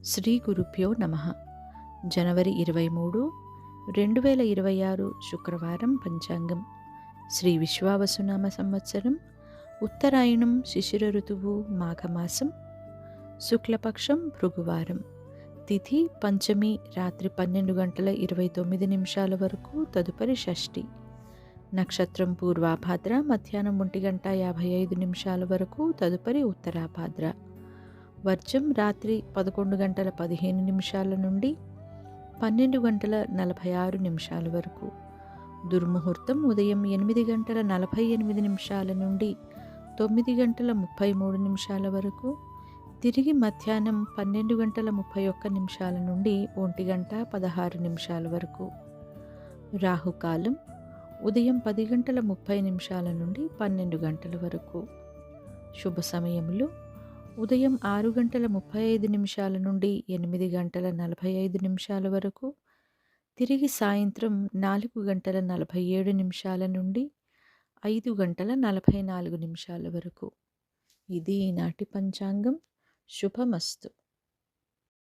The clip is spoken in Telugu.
శ్రీ గురుభ్యో నమః. జనవరి 23, 2026 శుక్రవారం. పంచాంగం శ్రీ విశ్వావసునామ సంవత్సరం, ఉత్తరాయణం, శిశిర ఋతువు, మాఘమాసం, శుక్లపక్షం, భృగువారం. తిథి పంచమి, రాత్రి 12 గంటల 29 నిమిషాల వరకు, తదుపరి షష్ఠి. నక్షత్రం పూర్వాభాద్ర, మధ్యాహ్నం 1 గంట 55 నిమిషాల వరకు, తదుపరి ఉత్తరాభాద్ర. వర్జం రాత్రి 11 గంటల 15 నిమిషాల నుండి 12 గంటల 46 నిమిషాల వరకు. దుర్ముహూర్తం ఉదయం 8 గంటల 48 నిమిషాల నుండి 9 గంటల 33 నిమిషాల వరకు. తిరిగి మధ్యాహ్నం 12 గంటల 31 నిమిషాల నుండి 1 గంట 16 నిమిషాల వరకు. రాహుకాలం ఉదయం 10 గంటల 30 నిమిషాల నుండి 12 గంటల వరకు. శుభ సమయములు ఉదయం 6 గంటల 35 నిమిషాల నుండి 8 గంటల 45 నిమిషాల వరకు. తిరిగి సాయంత్రం 4 గంటల 47 నిమిషాల నుండి 5 గంటల 44 నిమిషాల వరకు. ఇది ఈనాటి పంచాంగం. శుభమస్తు.